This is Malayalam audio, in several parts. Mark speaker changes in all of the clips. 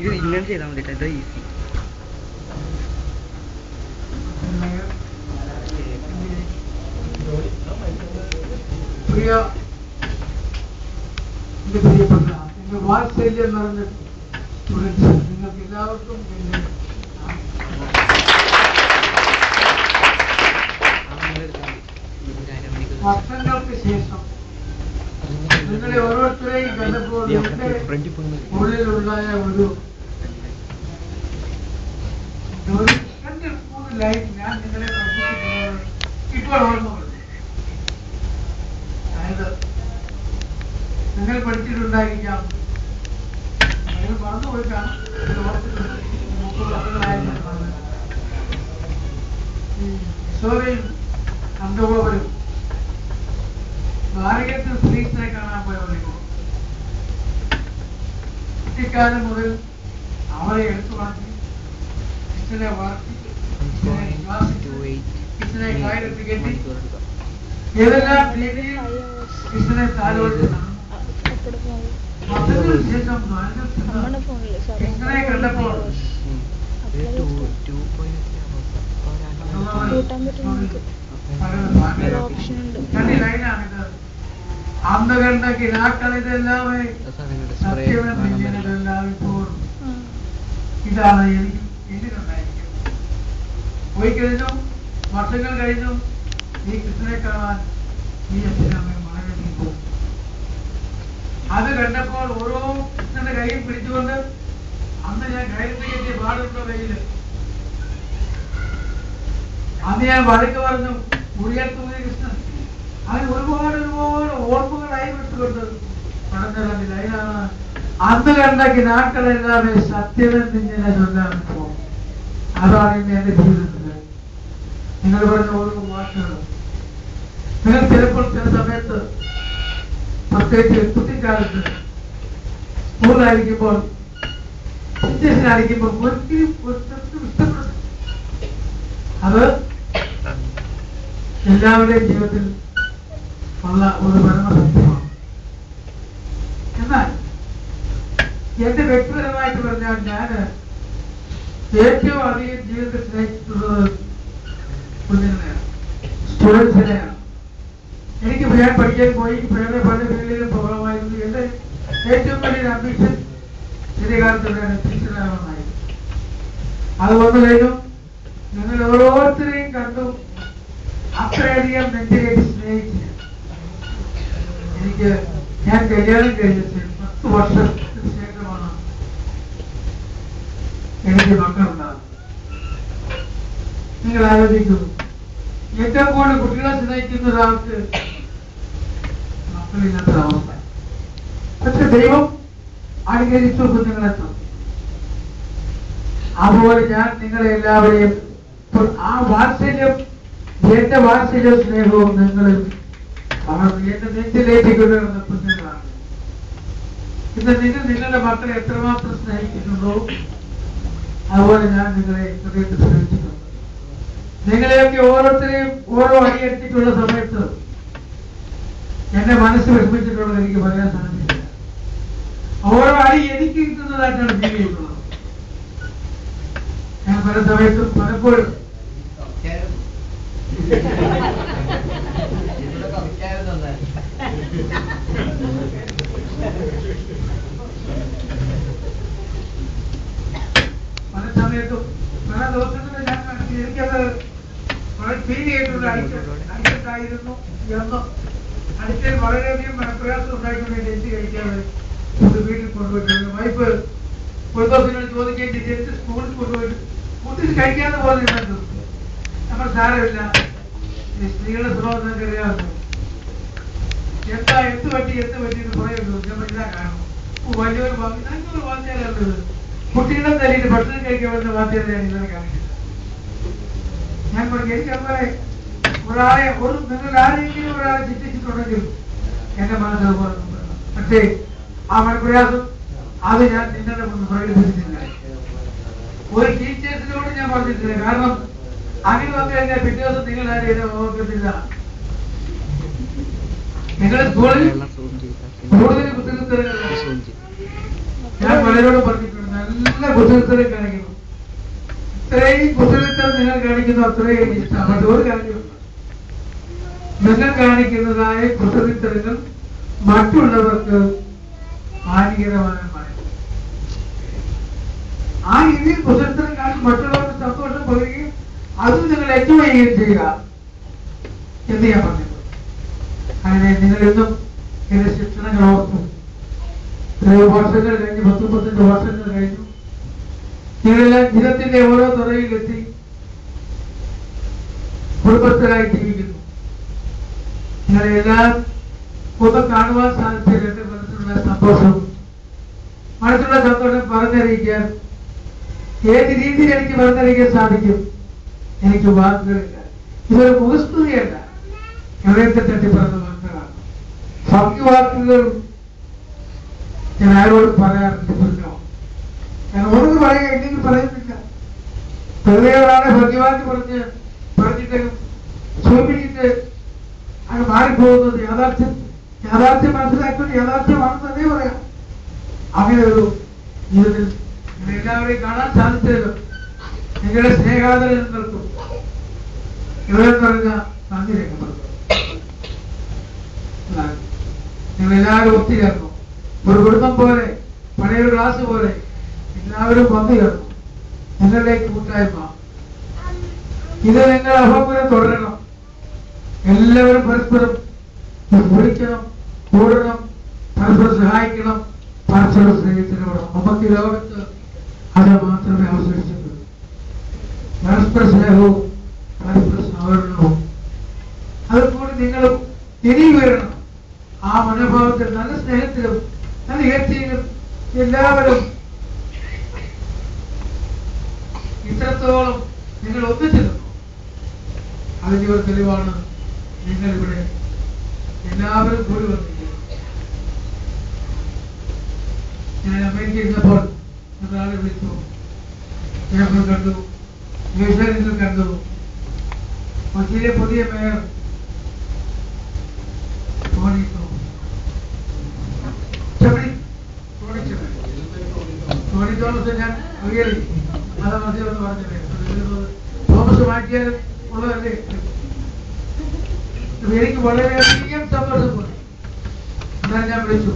Speaker 1: ഇത് ഇങ്ങനെ ചെയ്താൽ മതി. ഇത് ഈസി.
Speaker 2: പ്രിയപ്പെട്ട നിങ്ങൾ വാത്സല്യം എന്ന് പറഞ്ഞ സ്റ്റുഡൻസ്, നിങ്ങൾക്ക് എല്ലാവർക്കും എന്റെ വർഷങ്ങൾക്ക് ശേഷം നിങ്ങളെ ഓരോരുത്തരെയും കണ്ടപ്പോൾ എന്റെ ഉള്ളിലുണ്ടായ ഒരു ലൈൻ ഞാൻ നിങ്ങളെ പഠിപ്പിച്ചിട്ടുള്ളത് ഇപ്പോൾ ഓർമ്മ വരുന്നു. അതായത് നിങ്ങൾ പഠിച്ചിട്ടുണ്ടായിരിക്കാം, നിങ്ങൾ മറന്നുപോയിട്ടാണ് യശോദയും നന്ദഗോപരും ദ്വാരകത്തിൽ ശ്രീകൃഷ്ണനെ കാണാൻ പോയവരിക്കും കുട്ടിക്കാലം മുതൽ അവരെ എടുത്തു മാറ്റി കൃഷ്ണനെ വളർത്തി കൃഷ്ണനെ കായലെത്തി കെട്ടി ഏതെല്ലാം രീതിയിൽ കൃഷ്ണനെ താലോട്ട് ശേഷം കൃഷ്ണനെ കണ്ടപ്പോൾ ലൈനാണിത്. അന്ന് കണ്ട കിനാക്കളിതെല്ലാമേ സത്യമെല്ലാം ഇപ്പോൾ ഇതാണ് എനിക്ക് എന്നിലുണ്ടായിരിക്കും. പോയി കഴിഞ്ഞു, വർഷങ്ങൾ കഴിഞ്ഞു, ഈ കൃഷ്ണനെ കാണാൻ ഈ അച്ഛനമ്മയും മകനെത്തി പോകും. അത് കണ്ടപ്പോൾ ഓരോ കൃഷ്ണന്റെ കയ്യിൽ പിടിച്ചുകൊണ്ട് അന്ന് ഞാൻ കയറി കെട്ടിയ പാടുള്ള കയ്യില് അന്ന് ഞാൻ വഴക്ക് പറഞ്ഞു മുറിയത്തൂരി കൃഷ്ണൻ. അതിന് ഒരുപാട് ഓർമ്മകളായി വിട്ടുകൊണ്ട് പറഞ്ഞ ലൈനാണ് അന്ന് കണ്ട കിനാക്കളെല്ലാമേ സത്യമെന്ന് ഇങ്ങനെ ചൊല്ലാൻ പോകും. അതാണ് ഇന്ന് എന്റെ ജീവിതത്തിൽ നിങ്ങൾ പറഞ്ഞ ഓരോ വാക്കുകൾ. നിങ്ങൾ ചിലപ്പോൾ ചില സമയത്ത് പ്രത്യേകിച്ച് കുട്ടിക്കാലത്ത് സ്കൂളിലായിരിക്കുമ്പോൾ ടീച്ചേഴ്സിനായിരിക്കുമ്പോൾ ഒരിക്കലും ഇഷ്ടപ്പെടുന്നു. അത് എല്ലാവരുടെയും ജീവിതത്തിൽ ഉള്ള ഒരു പരമസത്യമാണ്. എന്നാൽ എന്റെ വ്യക്തിപരമായിട്ട് പറഞ്ഞാൽ ഞാൻ ഏറ്റവും അധികം ജീവിതത്തിൽ സ്നേഹിച്ചിട്ടുള്ളത് കുഞ്ഞിനെയാണ്, സ്റ്റുഡൻസിനെയാണ്. എനിക്ക് ഞാൻ പഠിക്കാൻ പോയി വേറെ പല ഫീൽഡിലും പോകാമായിരുന്നു. എന്റെ ഏറ്റവും വലിയൊരു അംബിഷൻ ചെറിയ കാലത്തുള്ളതാണ് ടീച്ചറാണെന്നായിരുന്നു. അത് വന്നു കഴിഞ്ഞു. നിങ്ങൾ ഓരോരുത്തരെയും കണ്ടു അത്രയധികം നെഞ്ചിലേക്ക് സ്നേഹിച്ചു. എനിക്ക് ഞാൻ കല്യാണം കഴിച്ചിട്ട് 10 വർഷത്തിന് ശേഷമാണ് എനിക്ക് മക്കളുണ്ടാകുന്നത്. നിങ്ങൾ ആലോചിക്കുന്നു, ഏറ്റവും കൂടുതൽ കുട്ടികളെ സ്നേഹിക്കുന്ന ഒരാൾക്ക് മക്കളില്ലാത്ത അവസ്ഥ. പക്ഷെ ദൈവം അനുകരിച്ചു കുഞ്ഞുങ്ങളെത്തും. അതുപോലെ ഞാൻ നിങ്ങളെ എല്ലാവരെയും ആ വാത്സല്യം, എന്റെ വാത്സല്യ സ്നേഹവും നിങ്ങളിൽ എന്റെ നെഞ്ചിലേക്ക് കൊണ്ടുവരുന്ന കുഞ്ഞുങ്ങളാണ്. ഇന്ന് നിങ്ങൾ നിങ്ങളുടെ മക്കളെ എത്രമാത്രം സ്നേഹിക്കുന്നുണ്ടോ അതുപോലെ ഞാൻ നിങ്ങളെ ഹൃദയത്തിൽ സ്നേഹിച്ചിട്ടുണ്ട്. നിങ്ങളെയൊക്കെ ഓരോരുത്തരെയും ഓരോ അടിയെടുത്തിട്ടുള്ള സമയത്ത് എന്റെ മനസ്സ് വിഷമിച്ചിട്ടുള്ളത് എനിക്ക് പറയാൻ സാധിക്കില്ല. ഓരോ അടി എനിക്ക് കിട്ടുന്നതായിട്ടാണ് ഫീൽ ചെയ്യുന്നത്. ഞാൻ പല സമയത്തും പലപ്പോഴും പല ദിവസങ്ങളിൽ ഞാൻ എനിക്കത് ഫീൽ ചെയ്തിട്ടുള്ള അടിച്ചിട്ടായിരുന്നു എന്നും അടിച്ചതിൽ വളരെയധികം മനപ്രയാസം ഉണ്ടായിട്ടുണ്ട്. ജനിച്ച് കഴിക്കാതെ വീട്ടിൽ കൊണ്ടുപോയിട്ടുണ്ട്. വൈഫ് ഒരു ദിവസം ചോദിക്കുകയും ജനിച്ച് സ്കൂളിൽ കൊണ്ടുപോയിട്ട് കുട്ടിച്ച് കഴിക്കാതെ പോകുന്നുണ്ട്. നമ്മൾ സാരമില്ല, സ്ത്രീകളുടെ സ്വഭാവം നിങ്ങൾക്ക് അറിയാമല്ലോ. എന്ത് പറ്റി എന്ന് പറയുള്ളൂ. നമ്മൾ ഇതാ കാണും വലിയൊരു നല്ലൊരു വാർത്തയാലുള്ളത് കുട്ടികളെ തല്ലിയിട്ട് ഭക്ഷണം കഴിക്കാൻ വരുന്ന വാർത്തയാണ് ഞാൻ ഇന്നലെ കാണിക്കുന്നത്. ഞാൻ പറഞ്ഞു എനിക്കങ്ങനെ നിങ്ങൾ ആരെങ്കിലും ഒരാളെ ശിക്ഷിച്ചിട്ടുണ്ടെങ്കിൽ എന്റെ മനസ്സ് പറഞ്ഞു. പക്ഷേ ആ മനപ്രയാസം അത് ഞാൻ നിങ്ങളുടെ മുന്നിൽ പ്രകടിപ്പിച്ചിട്ടില്ല. ഒരു ടീച്ചേഴ്സിനോട് ഞാൻ പറഞ്ഞിട്ടില്ല. കാരണം അങ്ങനെ വന്നു കഴിഞ്ഞാൽ പിറ്റേ ദിവസം നിങ്ങൾ ആരും എന്നെ ഓർക്കത്തില്ല. നിങ്ങളുടെ സ്കൂളിൽ കൂടുതൽ കുറ്റകൃത്യങ്ങൾ ഞാൻ പലരോടും പറഞ്ഞിട്ടുണ്ട്. നല്ല കുസൃത്തരം കാണിക്കുന്നു. ഇത്രയും കുസൃത്തരം നിങ്ങൾ കാണിക്കുന്നു, അത്രയും ഇഷ്ടമാണ്. പക്ഷെ ഒരു കാര്യമുണ്ട്, നിങ്ങൾ കാണിക്കുന്നതായ കുസൃത്തരങ്ങൾ മറ്റുള്ളവർക്ക് ഹാനികരമാണ്. ആ രീതിയിൽ കുസൃത്തരം കാണി മറ്റുള്ളവർക്ക് സന്തോഷം പകരുകയും അത് നിങ്ങൾ എൻജോയ് ചെയ്യുകയും ചെയ്യുക എന്ന് ഞാൻ പറഞ്ഞത്. അങ്ങനെ നിങ്ങളെന്നും എന്റെ ശിക്ഷണങ്ങൾ ഓർത്തു. വർഷങ്ങൾ കഴിഞ്ഞു, 10-15 വർഷങ്ങൾ കഴിഞ്ഞു. നിങ്ങളെല്ലാം ജീവിതത്തിന്റെ ഓരോ തുറയിലെത്തി കുടുംബസ്ഥരായി ജീവിക്കുന്നു. നിങ്ങളെല്ലാം ഒന്ന് കാണുവാൻ സാധിച്ചത് എന്റെ മനസ്സിലുള്ള സന്തോഷവും മനസ്സിലുള്ള സന്തോഷം പറഞ്ഞറിയിക്കാൻ ഏത് രീതിയിൽ എനിക്ക് പറഞ്ഞറിയിക്കാൻ സാധിക്കും? എനിക്ക് വാക്കുകളില്ല. ഇതൊരു മുഖസ്തുതിയല്ല, ഹൃദയത്തെ തട്ടിപ്പറന്ന വാക്കുകളാണ്. ഭംഗിവാക്കുകൾ ഞാൻ ആരോടും പറയാറുണ്ട്. ഞാൻ ഒന്നും പറയുക ഇല്ലെങ്കിൽ പറയുന്നില്ല. വെറുതെ ഒരാളെ ഭംഗിവാക്ക് പറഞ്ഞിട്ട് സൂചിപ്പിച്ചിട്ട് അത് മാറിപ്പോകുന്നത് യാഥാർത്ഥ്യം മനസ്സിലാക്കുന്നത് യാഥാർത്ഥ്യമാണെന്ന് തന്നെ പറയാം. അങ്ങനെ ഒരു ജീവിതത്തിൽ എല്ലാവരെയും കാണാൻ സാധിച്ചല്ലോ. നിങ്ങളുടെ സ്നേഹാദരം നിർത്തും ഇവിടെ പറഞ്ഞ നന്ദി രേഖപ്പെടുത്തും. നിങ്ങളെല്ലാവരും ഒത്തുചേർന്നു, ഒരു കുടുംബം പോലെ, പഴയൊരു ക്ലാസ് പോലെ എല്ലാവരും വന്നു ചേർന്നു. നിങ്ങളുടെ കൂട്ടായ്മ ഇത് നിങ്ങൾ അഹോപുരം തുടരണം. എല്ലാവരും പരസ്പരം വിളിക്കണം, കൂടണം, പരസ്പരം സഹായിക്കണം, പരസ്പരം സ്നേഹിച്ചിടപെടണം. നമുക്ക് ലോകത്ത് അത് മാത്രമേ അവശേഷിച്ചിട്ടുള്ളൂ. പരസ്പര സ്നേഹവും പരസ്പര സഹകരണവും അതുകൂടി നിങ്ങളും തിരികെ വരണം. ആ മനോഭാവത്തിൽ, നല്ല സ്നേഹത്തിലും നല്ല ഇകഴ്ചയിലും എല്ലാവരും ഇത്രത്തോളം നിങ്ങൾ ഒന്നിച്ചിരുന്നു. അതിന്റെ ഒരു തെളിവാണ് നിങ്ങളിവിടെ എല്ലാവരും കൂടി വന്നിരിക്കുന്നത്. ഞാൻ അമേരിക്കയിൽ ഇരുന്നപ്പോൾ ഒരാളെ വിളിച്ചു, ഞങ്ങൾ കണ്ടു, ന്യൂസിലാൻഡിൽ കണ്ടു. കൊച്ചിയിലെ പുതിയ മേയർ ടോണി തോമസ്, ഞാൻ റിയലി അത് മതിയെന്ന് പറഞ്ഞില്ലേ, തോമസ് മാറ്റിയാൽ ഉള്ളതല്ലേ. എനിക്ക് വളരെയധികം സന്തോഷം തോന്നി. എന്നാൽ ഞാൻ വിളിച്ചു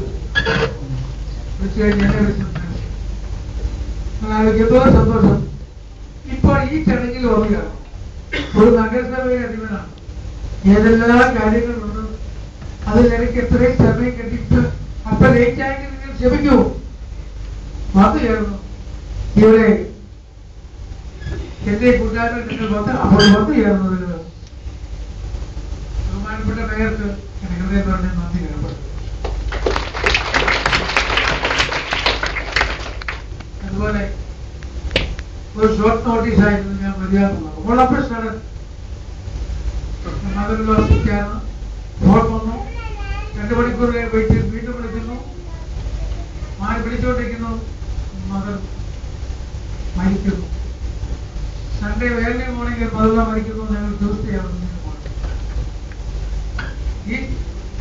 Speaker 2: കഴിഞ്ഞ് എന്നെ വിളിച്ചു എന്തോ സന്തോഷം. ഇപ്പോൾ ഈ ചടങ്ങിൽ ഓർക്കുകയാണ്, ഒരു നഗരസഭയുടെ അധിപനാണ്. ഏതെല്ലാം കാര്യങ്ങളുണ്ട് അതിൽ എനിക്ക് എത്രയും സമയം കിട്ടിയിട്ട് അപ്പൊ ലേറ്റായെങ്കിൽ നിങ്ങൾ ക്ഷമിക്കൂ. വന്നു ചേർന്നു ഇവിടെ എന്റെ കൂട്ടായ്മ നിങ്ങൾ വന്ന് അപ്പോൾ വന്നു ചേർന്നതിൽ ബഹുമാനപ്പെട്ട മേയർക്ക് ഹൃദയം പറഞ്ഞ നന്ദി രേഖപ്പെടുത്തും. അതുപോലെ ഒരു ഷോർട്ട് നോട്ടീസ് ആയിരുന്നു ഞാൻ മര്യാദ ഓളപ്പുറത്താണ് മകനുള്ള ഹോസ്പിറ്റലാണ്. ഫോൺ വന്നു, 2 മണിക്കൂർ വെയിറ്റ് ചെയ്ത് വീണ്ടും വിളിക്കുന്നു, മാറി വിളിച്ചുകൊണ്ടിരിക്കുന്നു, മകൻ മരിക്കുന്നു. സൺഡേ വേറെ മോർണിംഗ് 11 മരിക്കുന്നു. ഞങ്ങൾ ട്യൂസ്ഡേയാണ് ഈ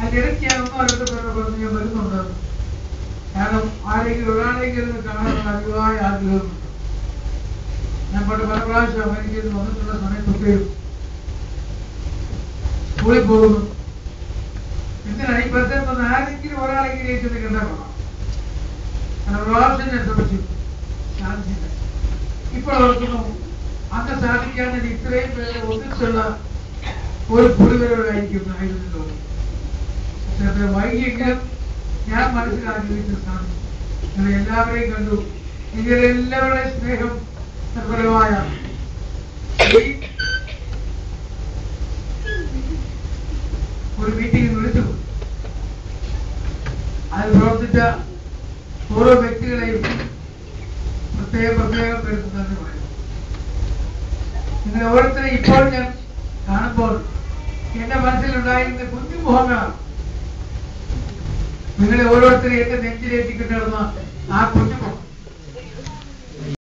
Speaker 2: അതിനിടയ്ക്ക് ഞാൻ 1-2 പേരെ പറഞ്ഞ് ഞാൻ വരുന്നുണ്ട്. കാരണം ആരെങ്കിലും ഒരാളെങ്കിലും കാണാനുള്ള അതിവായ ആഗ്രഹമുണ്ട്. ഞാൻ പല പ്രാവശ്യം അമേരിക്കയിൽ വന്നിട്ടുള്ള സമയത്തൊക്കെയും സ്കൂളിൽ പോകുന്നു. എന്തിനാണ് ഈ പ്രശ്നം വന്ന് ആരെങ്കിലും ഒരാളെങ്കിലും ചെന്ന് കണ്ടാക്കണം. പ്രാവശ്യം ഞാൻ ശ്രമിച്ചു, സാധിച്ചില്ല. ഇപ്പോൾ ഓർക്കുന്നു, അന്ന് സാധിക്കാൻ ഇത്രയും പേര് ഒന്നിച്ചുള്ള ഒരു പുലിവരവായിരിക്കുന്നായിരുന്നല്ലോ. പക്ഷെ വൈകിയെങ്കിലും ഞാൻ മനസ്സിലാക്കിയിട്ട് സാധിച്ചു. നിങ്ങൾ എല്ലാവരെയും കണ്ടു. നിങ്ങളെല്ലാവരുടെയും സ്നേഹം ഫലമായ ഒരു മീറ്റിംഗ് വിളിച്ചു. അതിൽ പ്രവർത്തിച്ച ഓരോ വ്യക്തികളെയും പ്രത്യേകം വരുത്തുന്നതിന് പറയും. നിങ്ങളെ ഓരോരുത്തരെയും ഇപ്പോൾ ഞാൻ കാണുമ്പോൾ എന്റെ മനസ്സിലുണ്ടായിരുന്ന കുഞ്ഞു മുഖങ്ങളാണ്. നിങ്ങളെ ഓരോരുത്തരെയും എന്റെ നെഞ്ചിലേറ്റിക്കിട്ട് നടന്ന ആ കുഞ്ഞുമുഖം